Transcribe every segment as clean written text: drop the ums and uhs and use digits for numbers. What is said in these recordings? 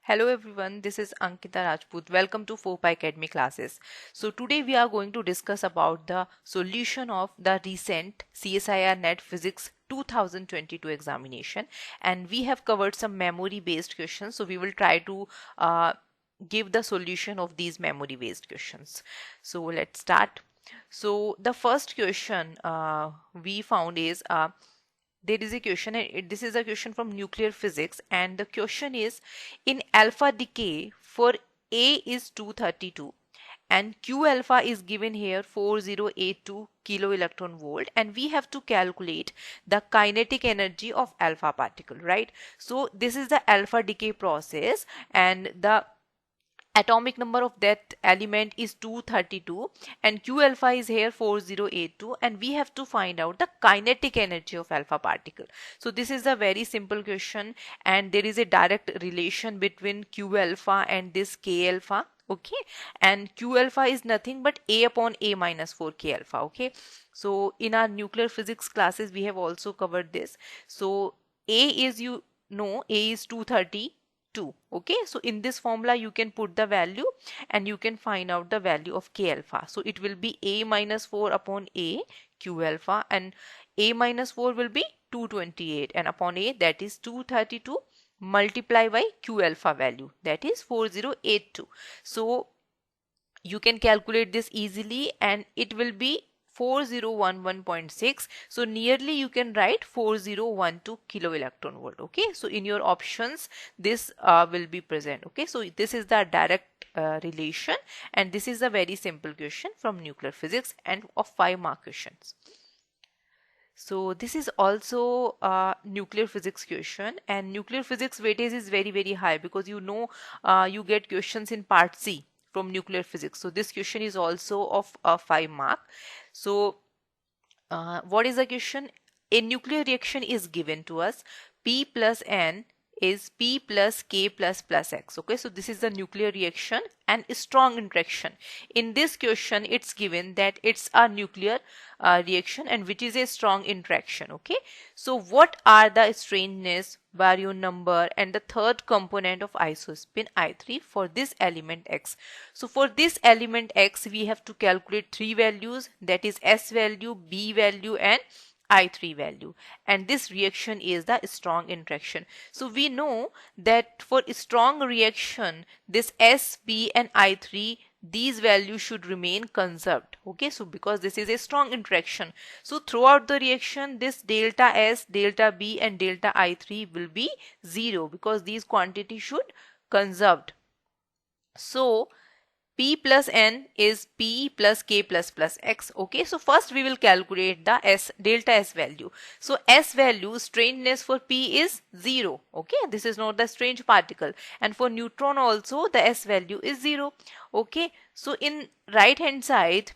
Hello everyone, this is Ankita Rajput. Welcome to 4 Academy classes. So today we are going to discuss about the solution of the recent CSIR NET Physics 2022 examination, and we have covered some memory based questions. So we will try to give the solution of these memory based questions. So let's start. So the first question we found is there is a question, and this is a question from nuclear physics, and the question is, in alpha decay for A is 232 and Q alpha is given here 4082 kilo electron volt, and we have to calculate the kinetic energy of alpha particle, right? So this is the alpha decay process, and the atomic number of that element is 232 and Q alpha is here 4082, and we have to find out the kinetic energy of alpha particle. So this is a very simple question, and there is a direct relation between Q alpha and this K alpha. Okay, and Q alpha is nothing but A upon A minus 4 K alpha. Okay, so in our nuclear physics classes we have also covered this. So A is, you know, A is 232. Okay, so in this formula you can put the value and you can find out the value of K alpha. So it will be A minus 4 upon A Q alpha, and A minus 4 will be 228, and upon A, that is 232, multiply by Q alpha value, that is 4082. So you can calculate this easily, and it will be 4011.6. So nearly you can write 4012 kilo electron volt. Okay, so in your options this will be present. Okay, so this is the direct relation, and this is a very simple question from nuclear physics and of 5-mark questions. So this is also a nuclear physics question, and nuclear physics weightage is very high, because you know you get questions in part C from nuclear physics. So this question is also of a 5-mark. So what is the question? A nuclear reaction is given to us. P plus N is P plus K plus X. Okay, so this is the nuclear reaction and strong interaction. In this question, it's given that it's a nuclear reaction and which is a strong interaction. Okay, so what are the strangeness, baryon number, and the third component of isospin I3 for this element X? So for this element X, we have to calculate 3 values, that is S value, B value, and I3 value, and this reaction is the strong interaction. So we know that for strong reaction, this S, B, and I3, these values should remain conserved. Okay, so because this is a strong interaction, so throughout the reaction this delta S, delta B, and delta I3 will be 0, because these quantities should conserved. So P plus N is P plus K plus X. Okay, so first we will calculate the S, delta S value. So S value, strangeness for P is 0. Okay, this is not the strange particle, and for neutron also the S value is 0. Okay, so in right hand side,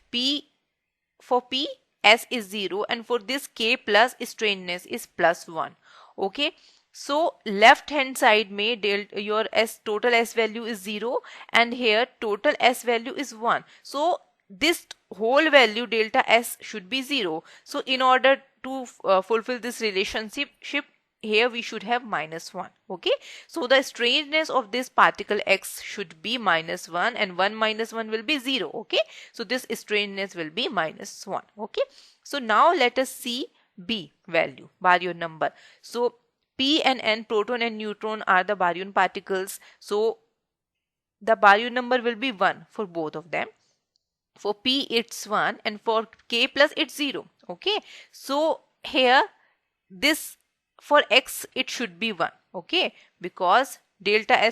for P S is 0, and for this K plus, strangeness is plus 1. Okay, so left hand side may your S, total S value is 0, and here total S value is 1. So this whole value delta S should be 0. So in order to fulfill this relationship, here we should have minus 1. Okay, so the strangeness of this particle X should be minus 1, and 1 minus 1 will be 0. Okay, so this strangeness will be minus 1. Okay, so now let us see B value, baryon number. So P and N, proton and neutron, are the baryon particles. So the baryon number will be 1 for both of them. For P it's 1, and for K plus it's 0. Okay, so here this, for X it should be 1. Okay, because delta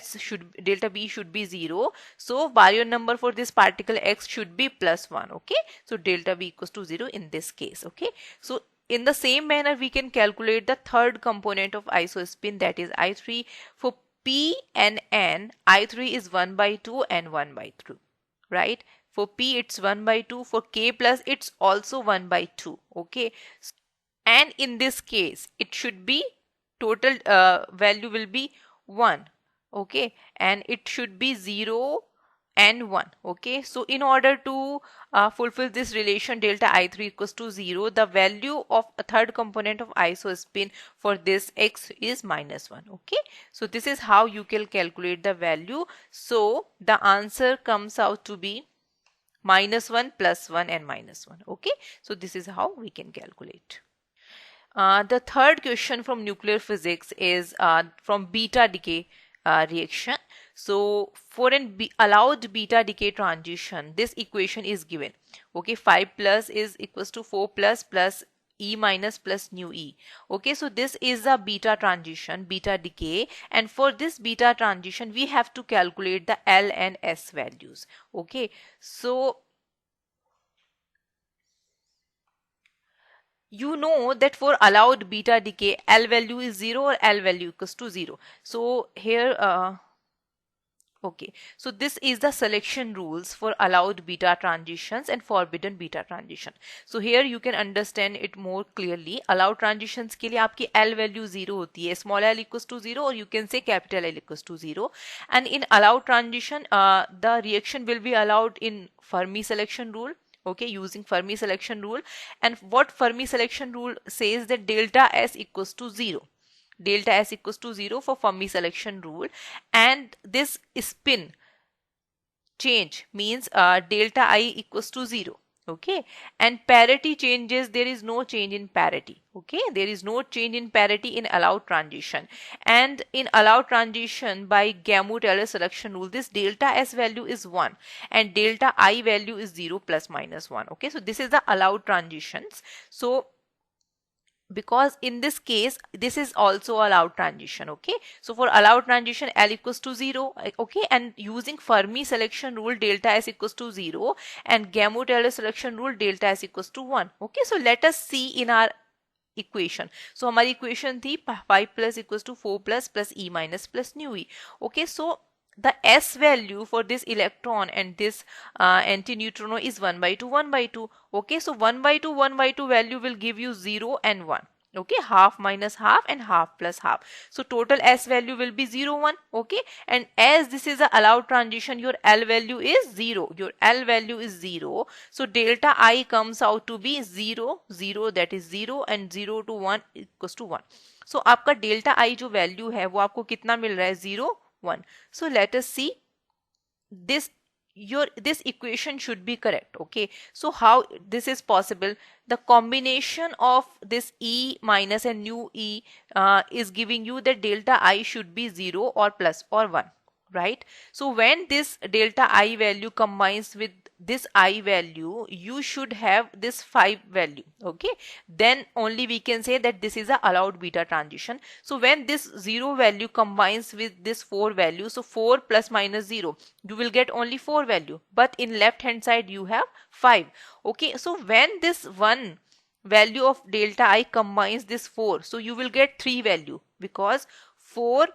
B should be 0. So baryon number for this particle X should be plus 1. Okay, so delta B equals to 0 in this case. Okay, so in the same manner we can calculate the third component of isospin, that is I3. For P and N, I3 is 1 by 2 and 1 by 2, right? For P it's 1 by 2, for K plus it's also 1 by 2. Okay, and in this case it should be total value will be 1. Okay, and it should be 0 and 1. Okay, so in order to fulfill this relation delta I3 equals to 0, the value of a third component of isospin for this x is -1. Okay, so this is how you can calculate the value. So the answer comes out to be -1, +1 and -1. Okay, so this is how we can calculate. The third question from nuclear physics is from beta decay reaction. So for an allowed beta decay transition, this equation is given. Okay, 5 plus is equals to 4 plus E minus plus nu E. Okay, so this is a beta transition, beta decay, and for this beta transition we have to calculate the L and S values. Okay, so you know that for allowed beta decay, L value is 0 or L value equals to 0. So here, okay, so this is the selection rules for allowed beta transitions and forbidden beta transition. So here you can understand it more clearly. Allowed transitions के लिए आपकी L value 0 होती है, small l equals to 0, or you can say capital L equals to 0. And in allowed transition, the reaction will be allowed in Fermi selection rule. Okay, using Fermi selection rule. And what Fermi selection rule says that delta S equals to 0. Delta S equals to 0 for Fermi selection rule. And this spin change means delta I equals to 0. Okay, and parity changes, there is no change in parity. Okay, there is no change in parity in allowed transition. And in allowed transition by Gamow-Taylor selection rule, this delta S value is 1 and delta I value is 0 plus minus 1. Okay, so this is the allowed transitions. So because in this case this is also allowed transition. Okay, so for allowed transition L equals to 0. Okay, and using Fermi selection rule delta S equals to 0 and Gamow-Taylor selection rule delta S equals to 1. Okay, so let us see in our equation. So हमारी equation थी 5 plus equals to 4 plus E minus plus nu E. Okay, so the S value for this electron and this antineutrino is 1 by 2, 1 by 2. Okay, so 1 by 2, 1 by 2 value will give you 0 and 1. Okay, half minus half and half plus half. So total S value will be 0, 1. Okay, and as this is a allowed transition, your L value is 0. Your L value is 0. So delta I comes out to be 0, 0, that is 0, and 0 to 1 equals to 1. So आपका delta I जो value है वो आपको कितना मिल रहा है? 0, 1. So let us see this. This equation should be correct. Okay, so how this is possible? The combination of this E minus and nu E is giving you that delta I should be 0 or plus or 1, right? So when this delta I value combines with this I value, you should have this 5 value. Okay, then only we can say that this is a allowed beta transition. So when this 0 value combines with this 4 value, so 4 plus minus 0, you will get only 4 value, but in left hand side you have 5. Okay, so when this 1 value of delta I combines this 4, so you will get 3 value, because 4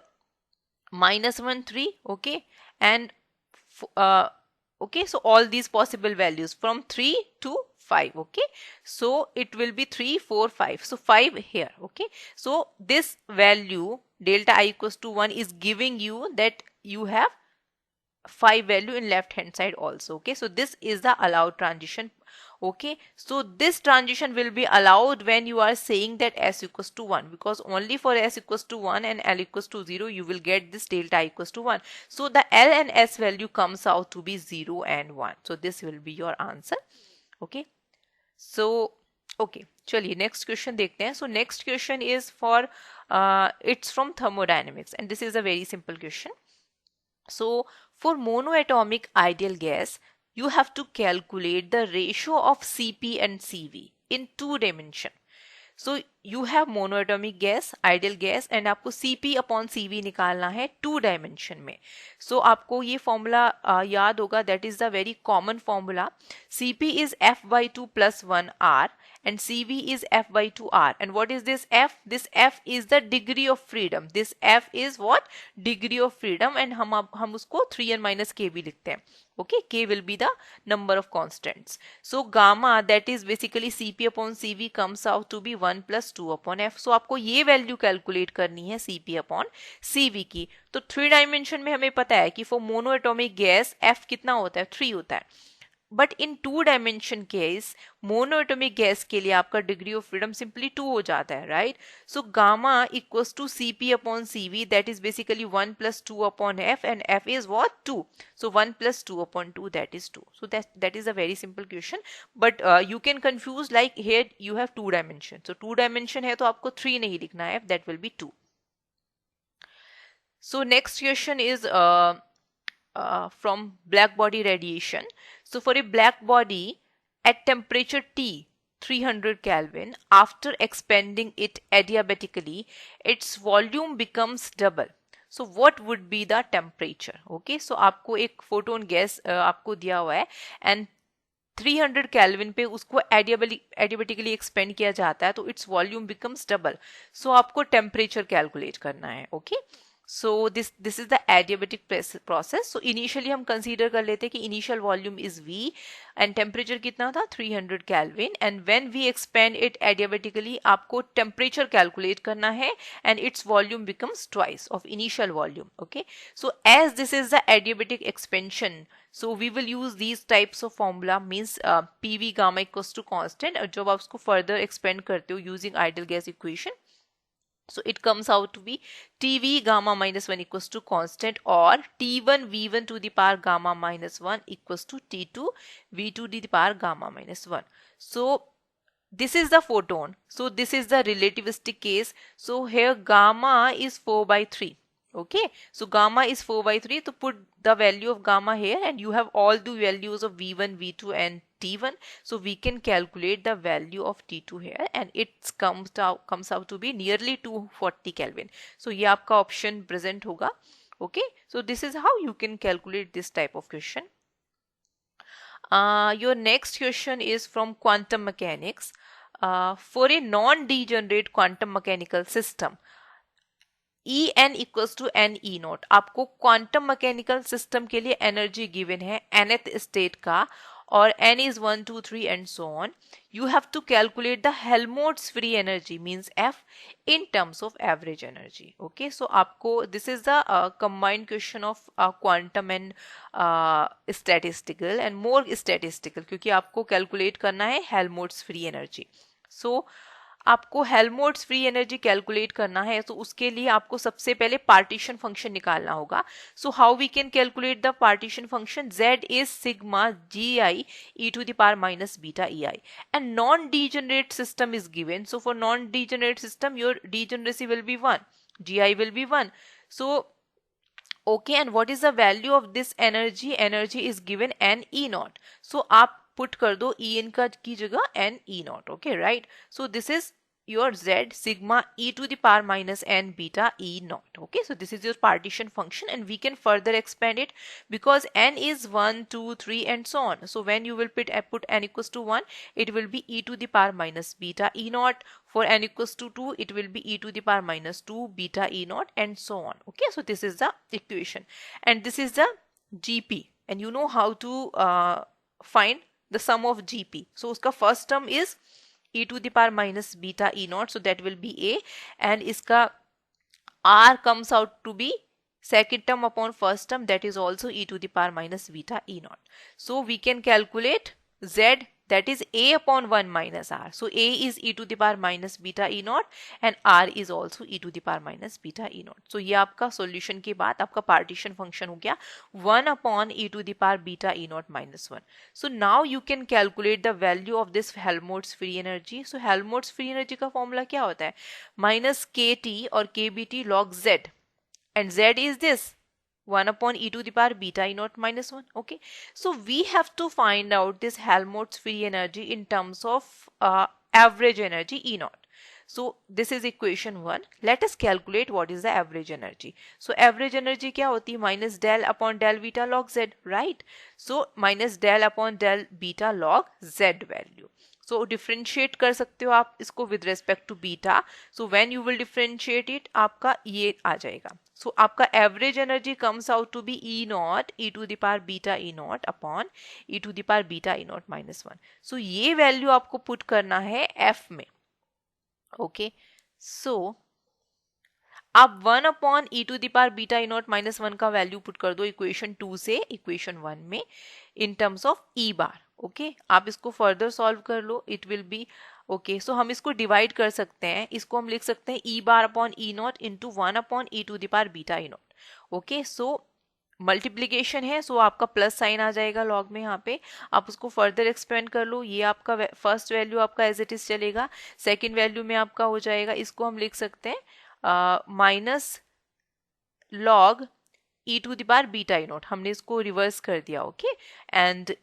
minus 1 3. Okay, and okay, so all these possible values from 3 to 5. Okay, so it will be 3 4 5, so 5 here. Okay, so this value delta I equals to 1 is giving you that you have 5 value in left hand side also. Okay, so this is the allowed transition. Okay, so this transition will be allowed when you are saying that S equals to 1, because only for S equals to 1 and L equals to 0 you will get this delta I equals to 1. So the L and S value comes out to be 0 and 1. So this will be your answer. Okay, so okay, चलिए next question देखते हैं. So next question is for it's from thermodynamics, and this is a very simple question. So for monoatomic ideal gas, you have to calculate the ratio of Cp and Cv in 2 dimension. So you have monoatomic gas, ideal gas, and आपको Cp upon Cv निकालना है 2 dimension में. So आपको ये formula याद होगा, that is the very common formula. Cp is F by 2 plus 1 R and Cv is F by 2 R. And what is this F? This F is the degree of freedom. This F is what? Degree of freedom, and हम उसको 3n minus k भी लिखते हैं. Okay, k will be the number of constants. So gamma, that is basically Cp upon Cv, comes out to be 1 plus plus 2 upon F. So आपको ये value calculate करनी है Cp upon Cv की। तो 3 dimension में हमें पता है कि for mono atomic gas F कितना होता है, 3 होता है। But in 2 dimension case mono atomic gas के लिए आपका डिग्री ऑफ फ्रीडम सिंपली 2 हो जाता है, right. So gamma equals to Cp upon Cv, that is basically 1 plus 2 upon f, and f is what, 2. So 1 plus 2 upon 2, that is 2. So that is a very simple question, but you can confuse, like here you have 2 dimension, so 2 dimension है तो आपको 3 नहीं लिखना है, that will be 2. So next question is from Blackbody Radiation. So for a black body at temperature T 300 Kelvin, after expanding it adiabatically, its volume becomes double. So what would be the temperature? Okay, so आपको एक photon gas आपको दिया हुआ है and 300 kelvin पे उसको adiabatically expand किया जाता है तो its volume becomes double. So आपको टेम्परेचर कैलकुलेट करना है। Okay, so this is the adiabatic process. So initially हम कंसीडर कर लेते हैं कि initial volume is V and temperature कितना था, 300 kelvin, and when we expand it adiabatically आपको टेम्परेचर कैलकुलेट करना है and its volume becomes twice of initial volume. Okay, so as this is the adiabatic expansion, so we will use these types of formula, means PV gamma equals to constant, और जब आप उसको further expand करते हो using ideal gas equation, so it comes out to be TV gamma minus 1 equals to constant, or T1 V1 to the power gamma minus 1 equals to T2 V2 to the power gamma minus 1. So this is the photon, so this is the relativistic case. So here gamma is 4 by 3. Okay, so gamma is 4 by 3, so put the value of gamma here and you have all the values of V1, V2 and T1, so we can calculate the value of T2 here and it comes out to be nearly 240 Kelvin. So ये आपका option present होगा. Okay, so this is how you can calculate this type of question. Your next question is from quantum mechanics. For a non-degenerate quantum mechanical system, En equals to n E naught. आपको quantum mechanical system के लिए energy given है nth state का और n is 1 2 3 and so on. You have to calculate the Helmholtz free energy, means F, in terms of average energy. Okay, so आपको this is the combined question of quantum and statistical and more statistical, क्योंकि आपको calculate करना है Helmholtz free energy. So आपको Helmholtz free energy calculate करना है तो उसके लिए आपको सबसे पहले पार्टीशन फंक्शन निकालना होगा. So how we can calculate the partition function, z is sigma gi e to the power minus beta ei, and non-degenerate system is given. So for non-degenerate system your degeneracy will be 1, gi will be 1. So okay, and what is the value of this energy? Energy is given n E naught. So आप put कर दो En का की जगह n E naught. Okay, right? So this is your z sigma e to the power minus n beta E naught. Okay, so this is your partition function and we can further expand it because n is 1 2 3 and so on. So when you will put n equals to 1, it will be e to the power minus beta E naught. For n equals to 2, it will be e to the power minus 2 beta E naught and so on. Okay, so this is the equation and this is the GP, and you know how to find the sum of GP. So uska first term is e to the power minus beta E naught, so that will be A, and iska R comes out to be second term upon first term, that is also e to the power minus beta E naught. So we can calculate Z, that is A upon 1 minus R. So A is e to the power minus beta E naught and R is also e to the power minus beta E naught. So ये आपका solution के बाद आपका partition function हो गया 1 upon e to the power beta E naught minus 1. So now you can calculate the value of this Helmholtz free energy. So Helmholtz free energy का formula क्या होता है? Minus kT और kBT log Z, and Z is this 1 upon e to the power beta E naught minus 1. Okay, so we have to find out this Helmholtz free energy in terms of average energy E naught. So this is equation 1. Let us calculate what is the average energy. So average energy क्या होती है? Minus del upon del beta log Z, right? So minus del upon del beta log Z value. So differentiate कर सकते हो आप इसको with respect to beta. So when you will differentiate it, आपका ये आ जाएगा. So आपका average energy comes out to be E naught e to the power beta E naught upon e to the power beta E naught minus 1. So ये value आपको put करना है F में. Okay, सो आप 1/e⁻βe0 - 1 का value put कर दो equation 2 से इक्वेशन 1 में in terms of E bar. Okay, आप इसको फर्दर सॉल्व कर लो, इट विल बी ओके. सो हम इसको डिवाइड कर सकते हैं, इसको हम लिख सकते हैं e⁻e0 into 1/e⁻βe0. Okay, so multiplication है, सो आपका प्लस साइन आ जाएगा लॉग में यहाँ पे. आप उसको फर्दर एक्सपेंड कर लो, ये आपका फर्स्ट वैल्यू आपका एज इट इज चलेगा. सेकेंड वैल्यू में आपका हो जाएगा, इसको हम लिख सकते हैं माइनस लॉग e⁻βe0. हमने इसको रिवर्स कर दिया. ओके, एंड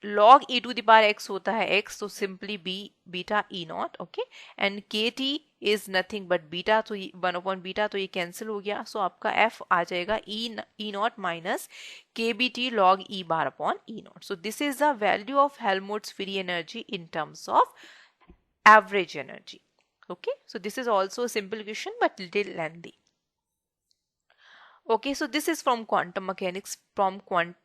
log e⁻x होता है x, तो simply b beta e0. Okay, and kt is nothing but beta, तो 1/बीटा, तो ये कैंसिल हो गया. सो आपका f आ जाएगा e0 minus kbt log e bar upon e0. So this is the value of Helmholtz free energy in terms of average energy. Okay, so this is also a simple question but little lengthy. Okay, so this is from quantum mechanics, from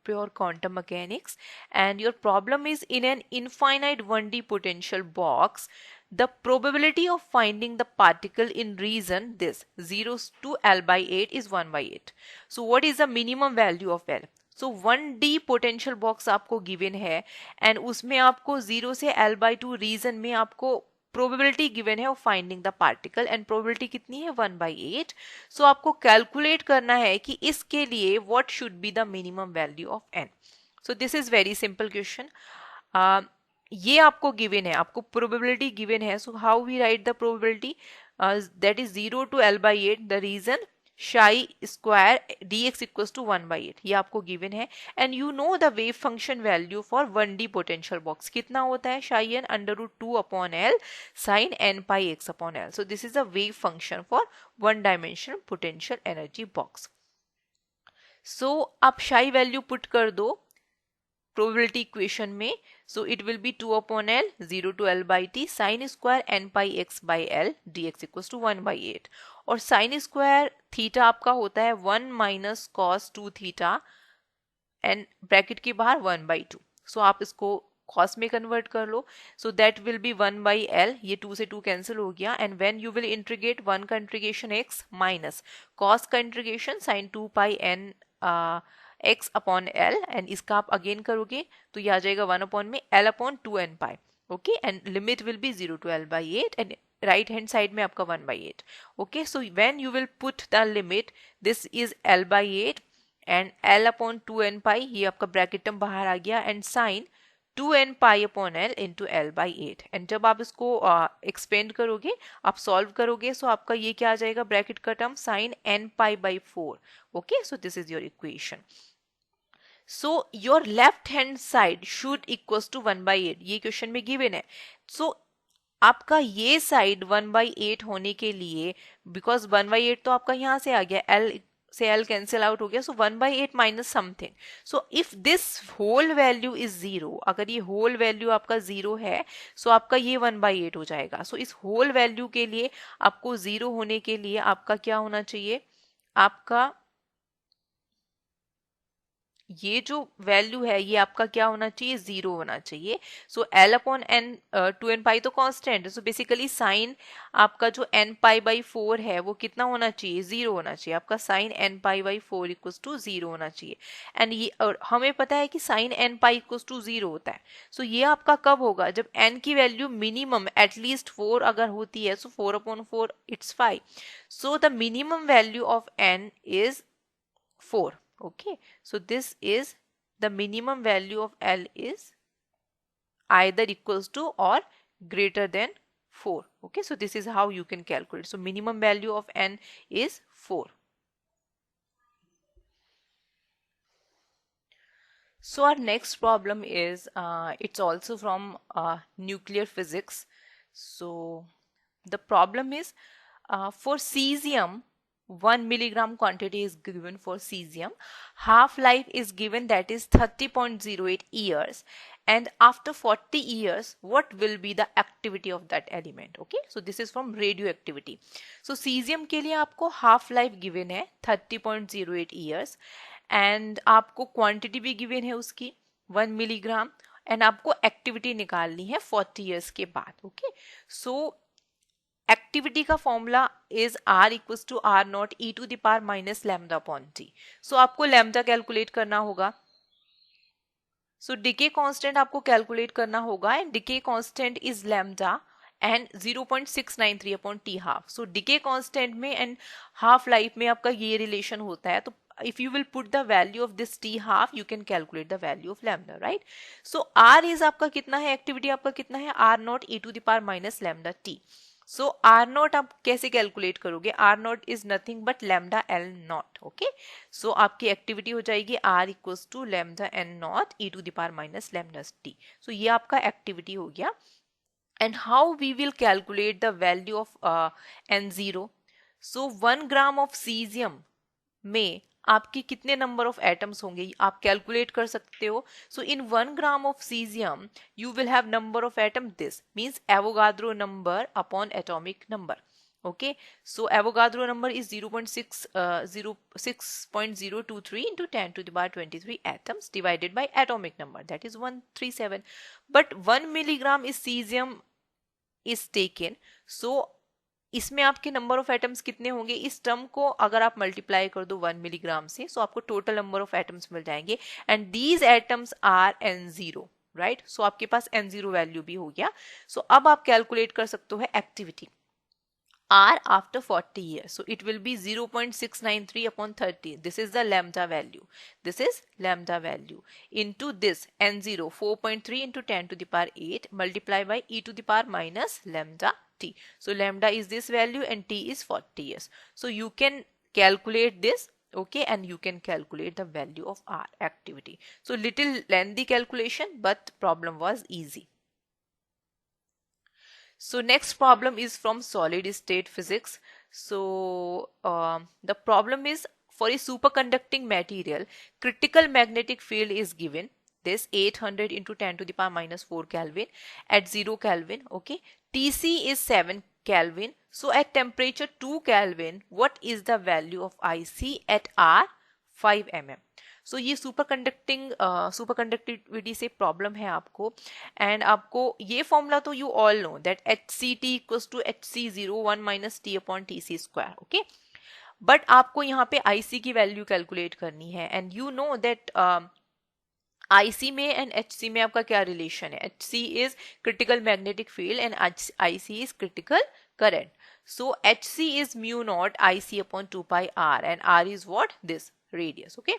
pure quantum mechanics, and your problem is in an infinite 1D potential box, the probability of finding the particle in region this 0 to L by 8 is 1/8. So what is the minimum value of L? So 1D potential box आपको given है and उसमें आपको 0 से L by 2 region में आपको probability given है of finding the particle, and probability कितनी है 1/8. सो आपको कैलकुलेट करना है कि इसके लिए what should be the minimum value of n. So this is very simple question. ये आपको गिवन है, आपको प्रोबेबिलिटी गिवन है. So how we write the probability, that is 0 to L/8, the region psi square dx equals to 1/8. ये आपको given है. And you know the wave function value for 1D potential box कितना होता है, psi n √2/L sin n pi x/L. So this is a wave function for one dimensional potential energy box. So आप psi value put कर दो probability equation में. So it will be 2/L 0 to L by t sin square n pi x by L dx equals to 1/8. और sin square theta आपका होता है 1 minus cos 2 theta and bracket के बाहर 1/2. सो आप इसको कॉस में कन्वर्ट कर लो. So that will be 1/L, ये 2 से 2 कैंसिल हो गया. And when you will integrate 1 का इंटीग्रेशन x माइनस कॉस का integration sin 2 pi n x/L, and इसका आप अगेन करोगे तो ये आ जाएगा 1 अपॉन में L/2n pi. Okay, and limit will be 0 to L/8 and right hand side में आपका 1/8. Okay, so when you will put the limit, this is L/8 and L/2n pi, ये आपका ब्रैकेट टर्म बाहर आ गया, and sign 2n pi/L into L/8. And जब आप इसको expand करोगे, आप सॉल्व करोगे, सो आपका ये क्या आ जाएगा ब्रैकेट का term sin n pi/4. Okay, so this is your equation. So your left hand side should equals to 1/8, ये क्वेश्चन में गिवन है. सो आपका ये साइड 1/8 होने के लिए, बिकॉज 1/8 तो आपका यहाँ से आ गया, L से L कैंसिल आउट हो गया, so 1/8 minus something. So if this whole value is 0, अगर ये होल वैल्यू आपका 0 है, सो आपका ये 1/8 हो जाएगा. सो इस होल वैल्यू के लिए आपको 0 होने के लिए आपका क्या होना चाहिए, आपका ये जो वैल्यू है ये आपका क्या होना चाहिए, 0 होना चाहिए. सो L/n 2n pi तो कांस्टेंट है. सो बेसिकली साइन आपका जो n pi/4 है वो कितना होना चाहिए, 0 होना चाहिए. आपका sign n pi/4 equals to 0 होना चाहिए. एंड ये और हमें पता है कि sine n pi equals to 0 होता है. सो ये आपका कब होगा, जब n की वैल्यू मिनिमम एटलीस्ट 4 अगर होती है. सो 4/4 it's 5. So the minimum value of n is 4. Okay, so this is the minimum value of L is either equals to or greater than 4. Okay, so this is how you can calculate. So minimum value of N is 4. So our next problem is it's also from nuclear physics. So the problem is for cesium, 1 milligram quantity is given for cesium. Half life is given, that is 30.08 years, and after 40 years what will be the activity of that element. Okay, so this is from radioactivity. So cesium के लिए आपको half life given है 30.08 years, and आपको quantity भी given है उसकी 1 milligram, and आपको activity निकालनी है 40 years के बाद. Okay, so एक्टिविटी का formula is R equals to R naught e to the power minus lambda upon t. So आपको लैम्डा कैलकुलेट करना होगा. सो डिके कांस्टेंट आपको कैलकुलेट करना होगा and decay constant is lambda and 0.693 upon T half. So decay constant में and half life में आपका ये रिलेशन होता है. तो if you will put the value of this t half you can calculate the value of lambda, right? So r is आपका कितना है, एक्टिविटी आपका कितना है, r naught e to the power minus lambda t. So R naught आप कैसे calculate करोगे, R naught is nothing but lambda L naught. Okay, so आपकी एक्टिविटी हो जाएगी R equals to lambda N naught E to the power minus lambda T. So ये आपका activity हो गया. And how we will calculate the value of n0. So 1 gram of caesium में आपके कितने नंबर ऑफ एटम्स होंगे आप calculate कर सकते हो. सो इन 1 gram of caesium you will have number of atom, this means Avogadro number upon atomic number. Okay, so Avogadro number is 0.023 into 10 to the power 23 atoms divided by atomic number, that is 137. But 1 milligram is cesium is taken. So इसमें आपके number of atoms कितने होंगे, इस term को अगर आप multiply कर दो 1 मिलीग्राम से, सो आपको टोटल नंबर ऑफ एटम्स मिल जाएंगे. And these atoms are n0, right. So आपके पास n0 वैल्यू भी हो गया. सो अब आप कैलकुलेट कर सकते हो activity R after 40 years. So it will be 0.693 upon 30. This is the lambda value. This is lambda value. Into this n0, 4.3 into 10 to the power 8 multiplied by e to the power minus lambda t. So lambda is this value and t is 40 years. So you can calculate this. Okay, and you can calculate the value of R activity. So little lengthy calculation, but problem was easy. So next problem is from solid state physics. So the problem is, for a superconducting material, critical magnetic field is given. This 800 into 10 to the power minus 4 Kelvin at 0 Kelvin. Okay, Tc is 7 Kelvin. So at temperature 2 Kelvin, what is the value of Ic at R 5 mm? सो ये superconductivity से problem है आपको. And आपको ये formula तो you all know that HCT equals to HC01 minus T upon TC square. Okay, but आपको यहाँ पे IC की वैल्यू कैलकुलेट करनी है. And you know that IC में एंड HC में आपका क्या रिलेशन है. HC is critical magnetic field and IC is critical current. So HC is mu naught IC upon 2 pi R and R is what, this radius. Okay,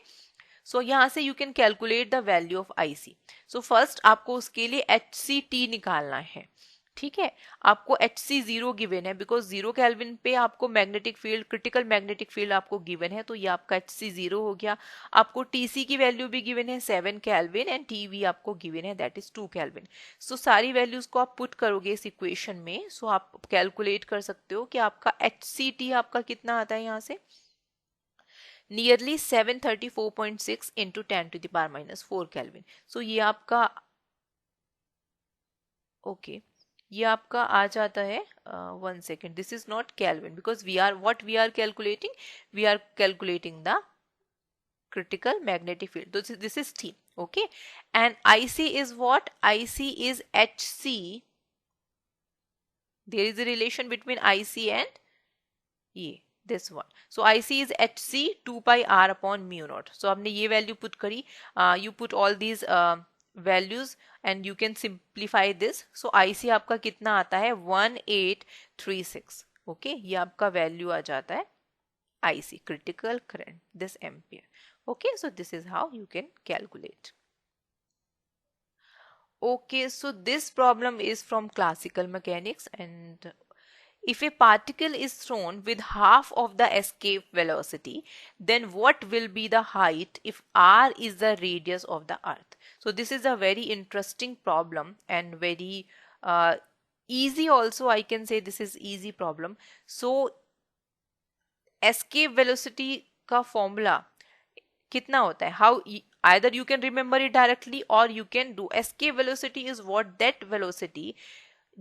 so यहाँ से you can calculate the value of IC. So first आपको उसके लिए HCT निकालना है. ठीक है, आपको HC0 गिवन है बिकॉज 0 केल्विन पे आपको magnetic field, critical magnetic field आपको गिवन है. तो ये आपका HC0 हो गया. आपको TC की वैल्यू भी गिवन है 7 केल्विन एंड TV आपको गिवन है दैट इज 2 केल्विन. सो सारी वैल्यूज को आप पुट करोगे इस इक्वेशन में. सो आप कैलकुलेट कर सकते हो कि आपका HCT आपका कितना आता है यहाँ से, nearly 734.6 into 10 to the power minus 4 Kelvin. So ये आपका ओके, ये आपका आ जाता है 1 second. This is not Kelvin because we are what we are calculating. We are calculating the critical magnetic field. So this is T. Okay, and IC is what? IC is HC. There is a relation between IC and ये this one. So IC is HC 2 pi R upon mu naught. So आपने ये value put करी. You put all these values and you can simplify this. So IC आपका कितना आता है 1836. Okay, ये आपका वैल्यू आ जाता है IC, critical current, this ampere. Okay, so this is how you can calculate. Okay, so this problem is from classical mechanics, and if a particle is thrown with half of the escape velocity, then what will be the height if r is the radius of the earth? So this is a very interesting problem and very easy also. I can say this is easy problem. So escape velocity का formula कितना होता है? How either you can remember it directly or you can do. Escape velocity is what? That velocity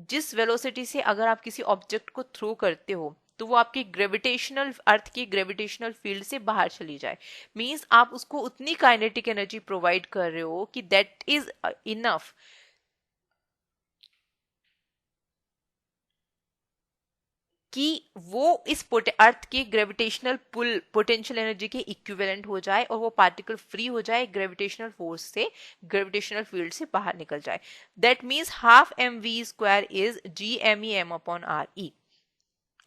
जिस velocity से अगर आप किसी object को थ्रो करते हो तो वो आपकी ग्रेविटेशनल, अर्थ की ग्रेविटेशनल फील्ड से बाहर चली जाए. मींस आप उसको उतनी काइनेटिक एनर्जी प्रोवाइड कर रहे हो कि दैट इज इनफ. कि वो इस अर्थ के ग्रेविटेशनल पुल पोटेंशियल एनर्जी के इक्विवेलेंट हो जाए और वो पार्टिकल फ्री हो जाए ग्रेविटेशनल फोर्स से, ग्रेविटेशनल फील्ड से बाहर निकल जाए. That means half mv square is gmem upon R E.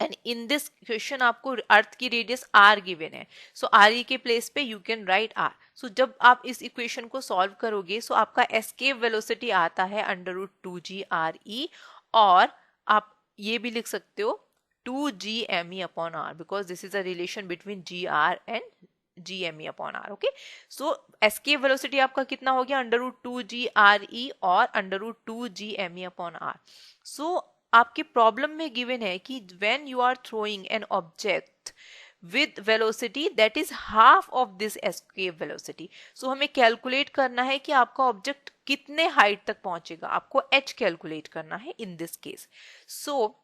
And in this question आपको अर्थ की रेडियस r गिवन है, सो आर ई के प्लेस पे यू कैन राइट r. सो जब आप इस इक्वेशन को सॉल्व करोगे सो आपका एस्केप वेलोसिटी आता है √2g_re, और आप ये भी लिख सकते हो 2gme upon r, because this is a relation between gr and gme upon r. Okay, so escape velocity आपका कितना हो गया √2g_re और √2gme अपॉन r. सो आपके प्रॉब्लम में गिवन है कि when you are throwing an object with velocity that is half of this escape velocity. So हमें कैलकुलेट करना है कि आपका ऑब्जेक्ट कितने हाइट तक पहुंचेगा, आपको h कैलकुलेट करना है इन दिस केस. सो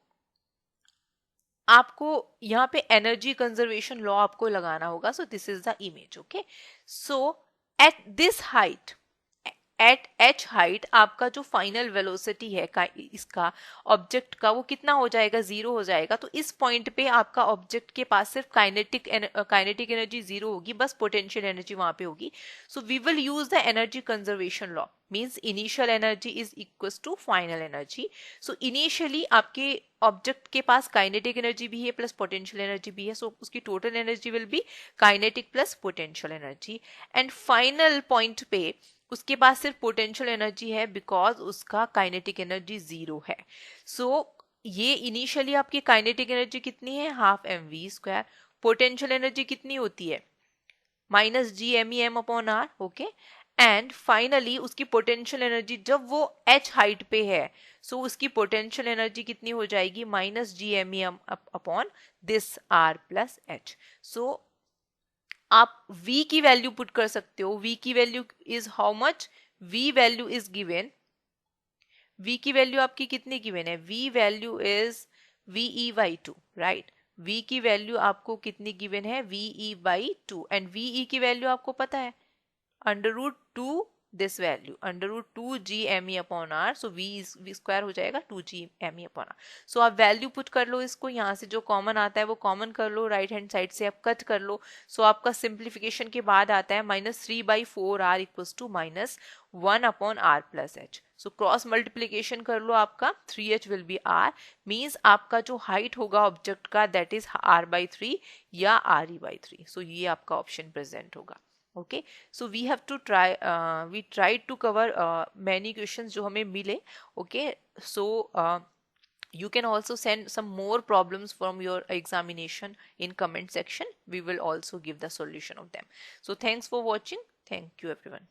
आपको यहाँ पे एनर्जी कंजर्वेशन लॉ आपको लगाना होगा. So this is the image. Okay, so at this height, at h height आपका जो फाइनल वेलोसिटी है इसका ऑब्जेक्ट का वो कितना हो जाएगा, 0 हो जाएगा. तो इस पॉइंट पे आपका ऑब्जेक्ट के पास सिर्फ काइनेटिक एनर्जी 0 होगी, बस पोटेंशियल एनर्जी वहां पे होगी. So we will use the energy conservation law. Means initial energy is equal to final energy. So initially आपके ऑब्जेक्ट के पास काइनेटिक एनर्जी भी है प्लस पोटेंशियल एनर्जी भी है. सो उसकी total energy will be kinetic plus potential energy. And final point पे उसके पास सिर्फ पोटेंशियल एनर्जी है बिकॉज उसका काइनेटिक एनर्जी 0 है. सो ये इनिशियली आपकी काइनेटिक एनर्जी कितनी है, half mv square. Potential energy कितनी होती है, -gmem upon r. Okay, and finally उसकी पोटेंशियल एनर्जी जब वो h हाइट पे है, सो उसकी पोटेंशियल एनर्जी कितनी हो जाएगी, -gmem upon this r plus h. सो आप v की वैल्यू पुट कर सकते हो. v की value is how much, v value is given, v की वैल्यू आपकी कितनी गिवन है, v value is ve/2, right. v की वैल्यू आपको कितनी गिवन है, ve/2, एंड ve की वैल्यू आपको पता है √2 this value √2gme upon r. So v square हो जाएगा 2gme अपॉन r. सो आप वैल्यू पुट कर लो इसको, यहाँ से जो कॉमन आता है वो कॉमन कर लो, राइट हैंड साइड से आप कट कर लो. सो आपका सिंप्लीफिकेशन के बाद आता है -3/4r equals to -1 upon r plus h. So cross multiplication कर लो, आपका 3h will be r. Means आपका जो हाइट होगा ऑब्जेक्ट का दैट इज r/3 या re/3. सो ये आपका ऑप्शन प्रेजेंट होगा. Okay, so we have to try we tried to cover many questions जो हमें मिले. Okay, so you can also send some more problems from your examination in comment section. We will also give the solution of them. So thanks for watching. Thank you everyone.